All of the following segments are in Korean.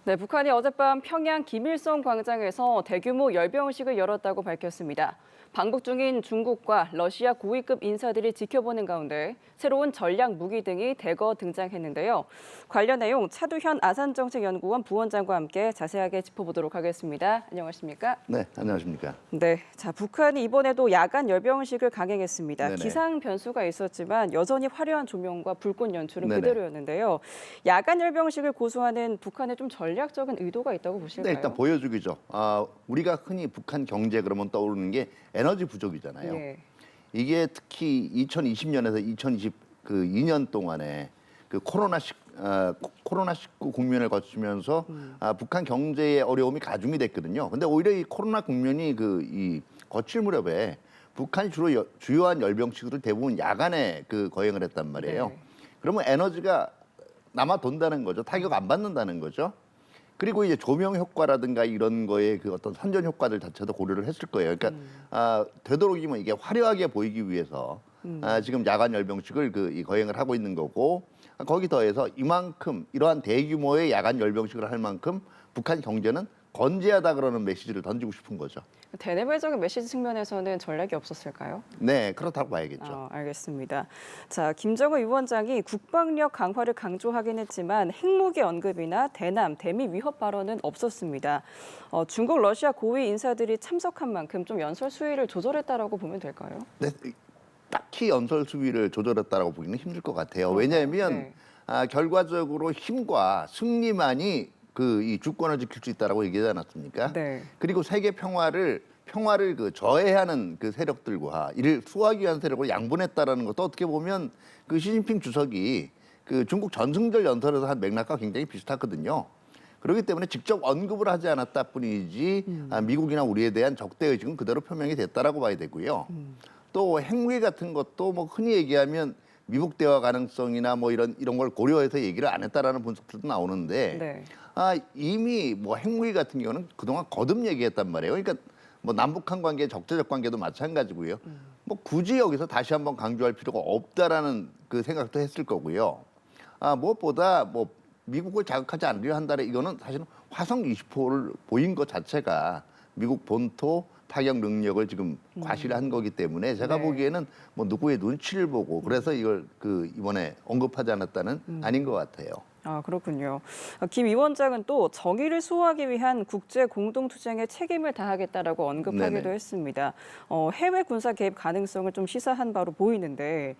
네, 북한이 어젯밤 평양 김일성 광장에서 대규모 열병식을 열었다고 밝혔습니다. 방북 중인 중국과 러시아 고위급 인사들이 지켜보는 가운데 새로운 전략 무기 등이 대거 등장했는데요. 관련 내용 차두현 아산정책연구원 부원장과 함께 자세하게 짚어보도록 하겠습니다. 안녕하십니까? 네, 안녕하십니까? 네, 자 북한이 이번에도 야간 열병식을 강행했습니다. 네네. 기상 변수가 있었지만 여전히 화려한 조명과 불꽃 연출은 네네. 그대로였는데요. 야간 열병식을 고수하는 북한의 좀 전략적인 의도가 있다고 보실까요? 네, 일단 보여주기죠. 우리가 흔히 북한 경제 그러면 떠오르는 게 에너지 부족이잖아요. 예. 이게 특히 2020년에서 2022년 동안에 그 코로나19 국면을 거치면서 북한 경제의 어려움이 가중이 됐거든요. 근데 오히려 이 코로나 국면이 이 거칠 무렵에 북한이 주로 주요한 열병식을 대부분 야간에 거행을 했단 말이에요. 네. 그러면 에너지가 남아 돈다는 거죠. 타격 안 받는다는 거죠. 그리고 이제 조명 효과라든가 이런 거에 그 어떤 선전 효과들 자체도 고려를 했을 거예요. 그러니까 되도록이면 이게 화려하게 보이기 위해서 지금 야간 열병식을 이 거행을 하고 있는 거고, 거기 더해서 이만큼 이러한 대규모의 야간 열병식을 할 만큼 북한 경제는 건재하다 그러는 메시지를 던지고 싶은 거죠. 대내외적인 메시지 측면에서는 전략이 없었을까요? 네, 그렇다고 봐야겠죠. 알겠습니다. 자, 김정은 위원장이 국방력 강화를 강조하긴 했지만 핵무기 언급이나 대남, 대미 위협 발언은 없었습니다. 중국, 러시아 고위 인사들이 참석한 만큼 좀 연설 수위를 조절했다라고 보면 될까요? 네, 딱히 연설 수위를 조절했다라고 보기는 힘들 것 같아요. 왜냐하면 네. 결과적으로 힘과 승리만이 이 주권을 지킬 수 있다라고 얘기하지 않았습니까? 네. 그리고 세계 평화를 저해하는 세력들과 이를 수호하기 위한 세력으로 양분했다라는 것도 어떻게 보면 시진핑 주석이 중국 전승절 연설에서 한 맥락과 굉장히 비슷하거든요. 그렇기 때문에 직접 언급을 하지 않았다 뿐이지 미국이나 우리에 대한 적대 의식은 그대로 표명이 됐다라고 봐야 되고요. 또 핵무기 같은 것도 뭐 흔히 얘기하면 미국 대화 가능성이나 뭐 이런 걸 고려해서 얘기를 안 했다라는 분석들도 나오는데 네. 이미 뭐 핵무기 같은 경우는 그동안 거듭 얘기했단 말이에요. 그러니까 뭐 남북한 관계, 적대적 관계도 마찬가지고요. 뭐 굳이 여기서 다시 한번 강조할 필요가 없다라는 생각도 했을 거고요. 무엇보다 뭐 미국을 자극하지 않으려 한다는 이거는 사실은 화성 20호를 보인 것 자체가 미국 본토 타격 능력을 지금 과시한 거기 때문에 제가 네. 보기에는 뭐 누구의 눈치를 보고 그래서 이걸 이번에 언급하지 않았다는 아닌 것 같아요. 그렇군요. 김 위원장은 또 정의를 수호하기 위한 국제 공동투쟁에 책임을 다하겠다라고 언급하기도 네네. 했습니다. 해외 군사 개입 가능성을 좀 시사한 바로 보이는데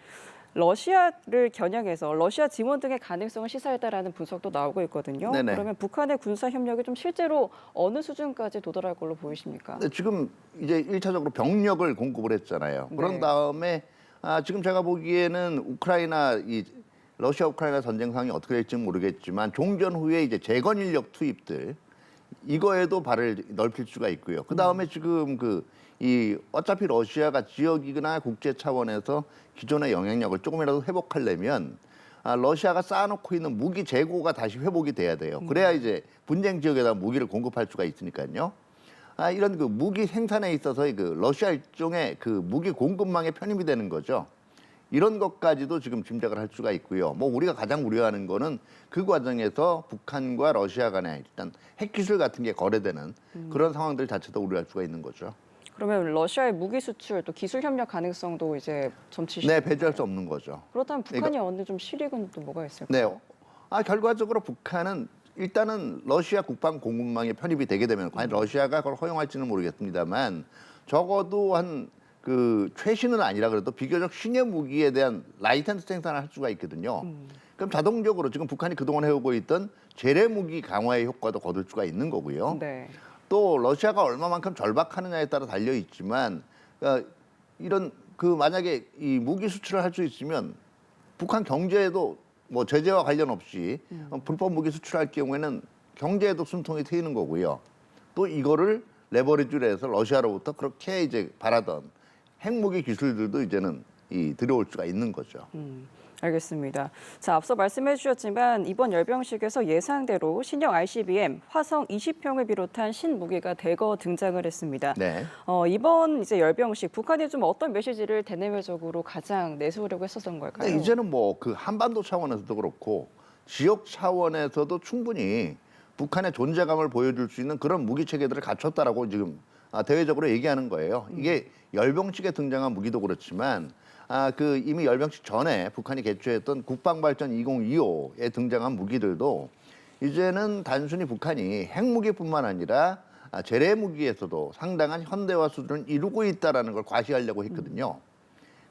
러시아를 겨냥해서 러시아 지원 등의 가능성을 시사했다라는 분석도 나오고 있거든요. 네네. 그러면 북한의 군사 협력이 좀 실제로 어느 수준까지 도달할 걸로 보이십니까? 근데 지금 이제 1차적으로 병력을 공급을 했잖아요. 그런 네. 다음에 지금 제가 보기에는 러시아 우크라이나 전쟁 상황이 어떻게 될지는 모르겠지만 종전 후에 이제 재건 인력 투입들 이거에도 발을 넓힐 수가 있고요. 그 다음에 지금 어차피 러시아가 지역이거나 국제 차원에서 기존의 영향력을 조금이라도 회복하려면 러시아가 쌓아놓고 있는 무기 재고가 다시 회복이 돼야 돼요. 그래야 이제 분쟁 지역에다 무기를 공급할 수가 있으니까요. 이런 무기 생산에 있어서의 러시아 일종의 무기 공급망의 편입이 되는 거죠. 이런 것까지도 지금 짐작을 할 수가 있고요. 뭐 우리가 가장 우려하는 거는 그 과정에서 북한과 러시아 간에 일단 핵기술 같은 게 거래되는 그런 상황들 자체도 우려할 수가 있는 거죠. 그러면 러시아의 무기 수출 또 기술 협력 가능성도 이제 점치시. 네, 배제할 수 없는 거죠. 그렇다면 북한이 얻는 좀 실익은 또 뭐가 있을까요? 네. 결과적으로 북한은 일단은 러시아 국방 공급망에 편입이 되게 되면 과연 러시아가 그걸 허용할지는 모르겠습니다만 적어도 최신은 아니라 그래도 비교적 신의 무기에 대한 라이센스 생산을 할 수가 있거든요. 그럼 자동적으로 지금 북한이 그동안 해오고 있던 재래 무기 강화의 효과도 거둘 수가 있는 거고요. 네. 또 러시아가 얼마만큼 절박하느냐에 따라 달려 있지만 이런 만약에 이 무기 수출을 할 수 있으면 북한 경제에도 뭐 제재와 관련 없이 불법 무기 수출할 경우에는 경제에도 숨통이 트이는 거고요. 또 이거를 레버리지를 해서 러시아로부터 그렇게 이제 바라던 핵무기 기술들도 이제는 들어올 수가 있는 거죠. 알겠습니다. 자, 앞서 말씀해 주셨지만 이번 열병식에서 예상대로 신형 ICBM, 화성 20형을 비롯한 신무기가 대거 등장을 했습니다. 네. 이번 이제 열병식 북한이 좀 어떤 메시지를 대내외적으로 가장 내세우려고 했었던 걸까요? 네, 이제는 뭐 한반도 차원에서도 그렇고 지역 차원에서도 충분히 북한의 존재감을 보여줄 수 있는 그런 무기 체계들을 갖췄다라고 지금 대외적으로 얘기하는 거예요. 이게 열병식에 등장한 무기도 그렇지만 그 이미 열병식 전에 북한이 개최했던 국방발전 2025에 등장한 무기들도 이제는 단순히 북한이 핵무기뿐만 아니라 재래 무기에서도 상당한 현대화 수준을 이루고 있다라는 걸 과시하려고 했거든요.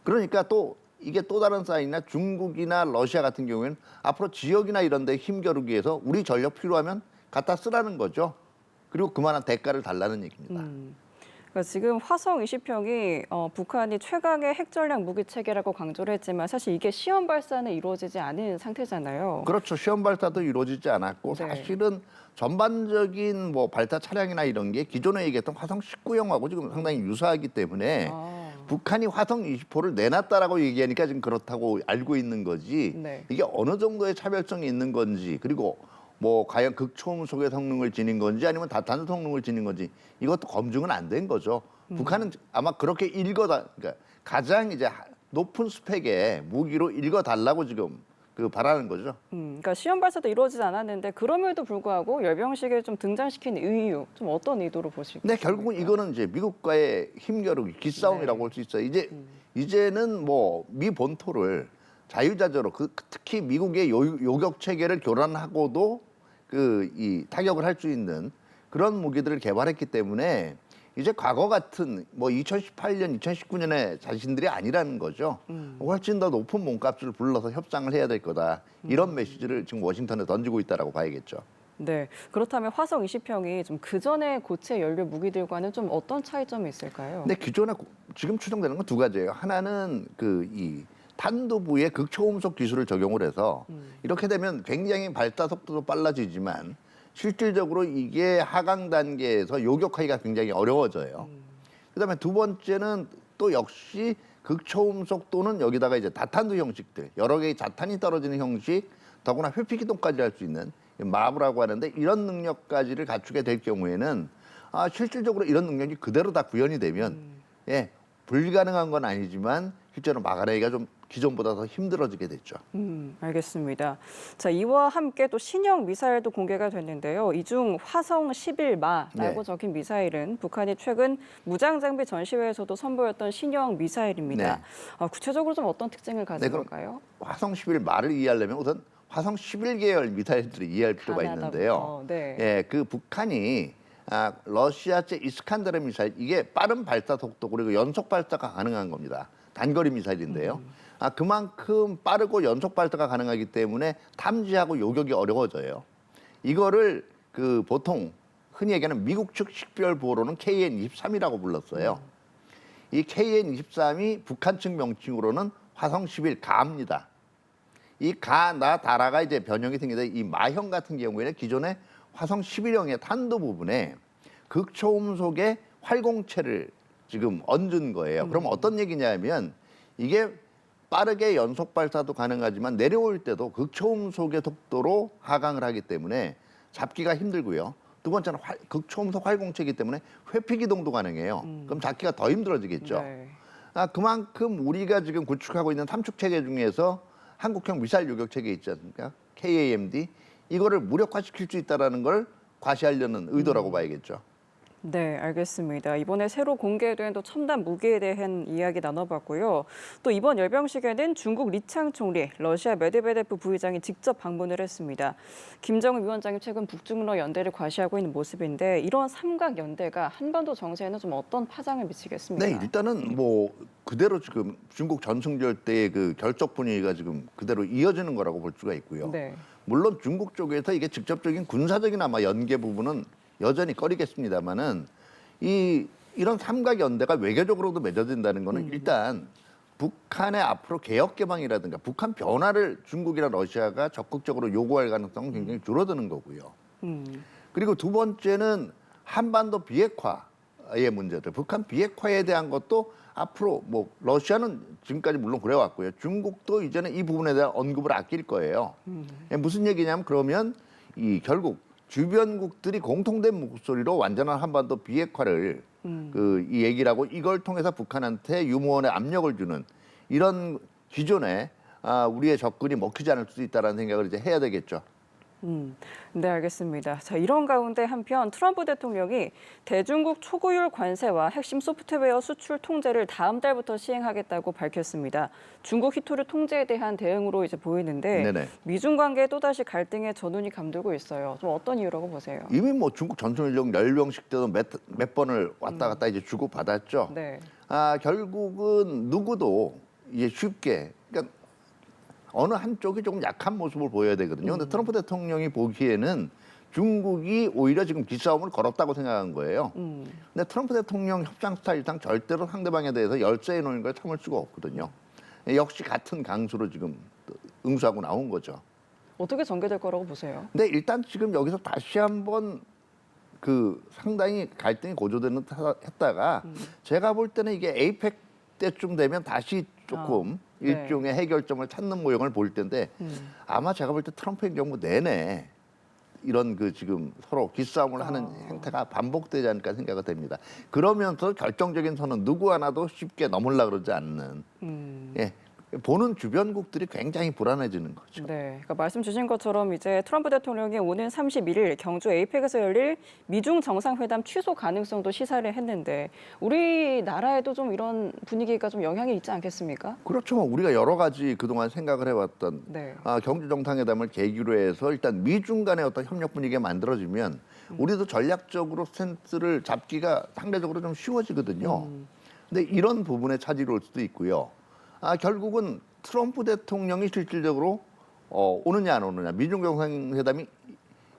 그러니까 또 이게 또 다른 사인이나 중국이나 러시아 같은 경우에는 앞으로 지역이나 이런 데 힘겨루기 위해서 우리 전력 필요하면 갖다 쓰라는 거죠. 그리고 그만한 대가를 달라는 얘기입니다. 그러니까 지금 화성 20형이 북한이 최강의 핵전략 무기 체계라고 강조를 했지만 사실 이게 시험 발사는 이루어지지 않은 상태잖아요. 그렇죠. 시험 발사도 이루어지지 않았고 네. 사실은 전반적인 뭐 발사 차량이나 이런 게 기존에 얘기했던 화성 19형하고 지금 상당히 유사하기 때문에 북한이 화성 20호를 내놨다라고 얘기하니까 지금 그렇다고 알고 있는 거지. 네. 이게 어느 정도의 차별성이 있는 건지 그리고 뭐 과연 극초음속의 성능을 지닌 건지 아니면 다탄 성능을 지닌 건지 이것도 검증은 안 된 거죠. 북한은 아마 그렇게 그러니까 가장 이제 높은 스펙의 무기로 읽어달라고 지금 바라는 거죠. 그러니까 시험 발사도 이루어지지 않았는데 그럼에도 불구하고 열병식에 좀 등장시킨 이유, 좀 어떤 의도로 보실까요? 네, 결국은 이거는 이제 미국과의 힘겨루기, 기싸움이라고 볼 수 있어요. 이제는 뭐 미 본토를 자유자재로 특히 미국의 요격 체계를 교란하고도 이 타격을 할 수 있는 그런 무기들을 개발했기 때문에 이제 과거 같은 뭐 2018년, 2019년의 자신들이 아니라는 거죠. 훨씬 더 높은 몸값을 불러서 협상을 해야 될 거다. 이런 메시지를 지금 워싱턴에 던지고 있다라고 봐야겠죠. 네, 그렇다면 화성 20형이 좀 그전의 고체 연료 무기들과는 좀 어떤 차이점이 있을까요? 근데 기존에 지금 추정되는 건 두 가지예요. 하나는 이 탄두부의 극초음속 기술을 적용을 해서 이렇게 되면 굉장히 발사 속도도 빨라지지만 실질적으로 이게 하강 단계에서 요격하기가 굉장히 어려워져요. 그다음에 두 번째는 또 역시 극초음속 또는 여기다가 이제 다탄두 형식들, 여러 개의 자탄이 떨어지는 형식, 더구나 회피기동까지 할 수 있는 마브라고 하는데 이런 능력까지를 갖추게 될 경우에는 실질적으로 이런 능력이 그대로 다 구현이 되면 불가능한 건 아니지만 실제로 막아내기가 좀 기존보다 더 힘들어지게 됐죠. 알겠습니다. 자, 이와 함께 또 신형 미사일도 공개가 됐는데요. 이 중 화성 11마라고 네. 적힌 미사일은 북한이 최근 무장장비 전시회에서도 선보였던 신형 미사일입니다. 구체적으로 좀 어떤 특징을 가진 그럼 걸까요? 화성 11 말을 이해하려면 우선 화성 11계열 미사일들을 이해할 필요가 있는데요. 네. 그 북한이 러시아제 이스칸데르 미사일 이게 빠른 발사 속도 그리고 연속 발사가 가능한 겁니다. 단거리 미사일인데요. 그만큼 빠르고 연속 발사가 가능하기 때문에 탐지하고 요격이 어려워져요. 이거를 보통 흔히 얘기하는 미국 측 식별 보호로는 KN-23이라고 불렀어요. 이 KN-23이 북한 측 명칭으로는 화성 11 가입니다. 이 가나 다라가 이제 변형이 생기는데 이 마형 같은 경우에는 기존의 화성 11형의 탄도 부분에 극초음속의 활공체를 지금 얹은 거예요. 그럼 어떤 얘기냐면 이게 빠르게 연속 발사도 가능하지만 내려올 때도 극초음속의 속도로 하강을 하기 때문에 잡기가 힘들고요. 두 번째는 극초음속 활공체이기 때문에 회피 기동도 가능해요. 그럼 잡기가 더 힘들어지겠죠. 네. 그만큼 우리가 지금 구축하고 있는 삼축 체계 중에서 한국형 미사일 요격 체계 있지 않습니까? KAMD 이거를 무력화시킬 수 있다라는 걸 과시하려는 의도라고 봐야겠죠. 네, 알겠습니다. 이번에 새로 공개된 또 첨단 무기에 대한 이야기 나눠봤고요. 또 이번 열병식에는 중국 리창 총리, 러시아 메드베데프 부의장이 직접 방문을 했습니다. 김정은 위원장이 최근 북중러 연대를 과시하고 있는 모습인데 이런 삼각 연대가 한반도 정세에는 좀 어떤 파장을 미치겠습니까? 네, 일단은 뭐 그대로 지금 중국 전승절 때의 그 결속 분위기가 지금 그대로 이어지는 거라고 볼 수가 있고요. 네. 물론 중국 쪽에서 이게 직접적인 군사적인 아마 연계 부분은 여전히 꺼리겠습니다만은 이런 삼각 연대가 외교적으로도 맺어진다는 거는 일단 북한의 앞으로 개혁 개방이라든가 북한 변화를 중국이나 러시아가 적극적으로 요구할 가능성은 굉장히 줄어드는 거고요. 그리고 두 번째는 한반도 비핵화의 문제들, 북한 비핵화에 대한 것도 앞으로 뭐 러시아는 지금까지 물론 그래왔고요. 중국도 이제는 이 부분에 대한 언급을 아낄 거예요. 무슨 얘기냐면 그러면 결국 주변국들이 공통된 목소리로 완전한 한반도 비핵화를 이 얘기를 하고 이걸 통해서 북한한테 유무원의 압력을 주는 이런 기존에 우리의 접근이 먹히지 않을 수 있다는 생각을 이제 해야 되겠죠. 네, 알겠습니다. 자, 이런 가운데 한편 트럼프 대통령이 대중국 초고율 관세와 핵심 소프트웨어 수출 통제를 다음 달부터 시행하겠다고 밝혔습니다. 중국 히토류 통제에 대한 대응으로 이제 보이는데 네네. 미중 관계에 또다시 갈등의 전운이 감돌고 있어요. 좀 어떤 이유라고 보세요? 이미 뭐 중국 전통적 열병식 때도 몇 번을 왔다 갔다 이제 주고 받았죠. 네. 결국은 누구도 이제 쉽게 그러니까 어느 한쪽이 조금 약한 모습을 보여야 되거든요. 근데 트럼프 대통령이 보기에는 중국이 오히려 지금 기싸움을 걸었다고 생각한 거예요. 근데 트럼프 대통령 협상 스타일상 절대로 상대방에 대해서 열세해 놓는 걸 참을 수가 없거든요. 역시 같은 강수로 지금 응수하고 나온 거죠. 어떻게 전개될 거라고 보세요? 근데 일단 지금 여기서 다시 한번 그 상당히 갈등이 고조되는 했다가 제가 볼 때는 이게 에이펙 때쯤 되면 다시 조금 네. 일종의 해결점을 찾는 모형을 볼 텐데 아마 제가 볼 때 트럼프 행정부 내내 이런 그 지금 서로 기싸움을 하는 행태가 반복되지 않을까 생각이 됩니다. 그러면서 결정적인 선은 누구 하나도 쉽게 넘으려고 그러지 않는 예, 보는 주변국들이 굉장히 불안해지는 거죠. 네, 그러니까 말씀 주신 것처럼 이제 트럼프 대통령이 오는 31일 경주 에이펙에서 열릴 미중 정상회담 취소 가능성도 시사를 했는데 우리나라에도 좀 이런 분위기가 좀 영향이 있지 않겠습니까? 그렇죠. 우리가 여러 가지 그동안 생각을 해왔던 네. 경주 정상회담을 계기로 해서 일단 미중 간의 어떤 협력 분위기가 만들어지면 우리도 전략적으로 스탠스를 잡기가 상대적으로 좀 쉬워지거든요. 근데 이런 부분에 차질이 올 수도 있고요. 결국은 트럼프 대통령이 실질적으로 오느냐 안 오느냐, 미중 정상회담이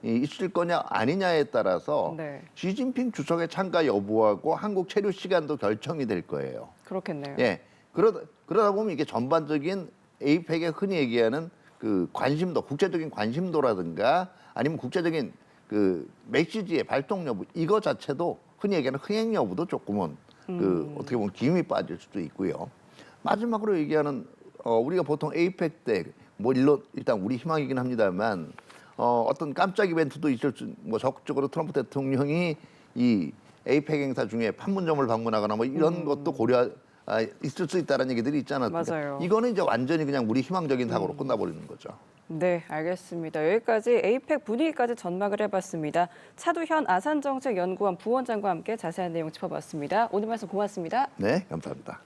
있을 거냐 아니냐에 따라서 네. 시진핑 주석의 참가 여부하고 한국 체류 시간도 결정이 될 거예요. 그렇겠네요. 예, 그러다 보면 이게 전반적인 에이펙에 흔히 얘기하는 그 관심도, 국제적인 관심도라든가 아니면 국제적인 그 메시지의 발동 여부 이거 자체도 흔히 얘기하는 흥행 여부도 조금은 그 어떻게 보면 기운이 빠질 수도 있고요. 마지막으로 얘기하는 우리가 보통 에이펙 때 뭐 일단 우리 희망이긴 합니다만 어떤 깜짝 이벤트도 있을 수, 뭐 적극적으로 트럼프 대통령이 이 에이펙 행사 중에 판문점을 방문하거나 뭐 이런 것도 있을 수 있다는 얘기들이 있잖아요. 맞아요. 이거는 이제 완전히 그냥 우리 희망적인 사고로 끝나버리는 거죠. 네, 알겠습니다. 여기까지 에이펙 분위기까지 전망을 해봤습니다. 차두현 아산정책연구원 부원장과 함께 자세한 내용 짚어봤습니다. 오늘 말씀 고맙습니다. 네, 감사합니다.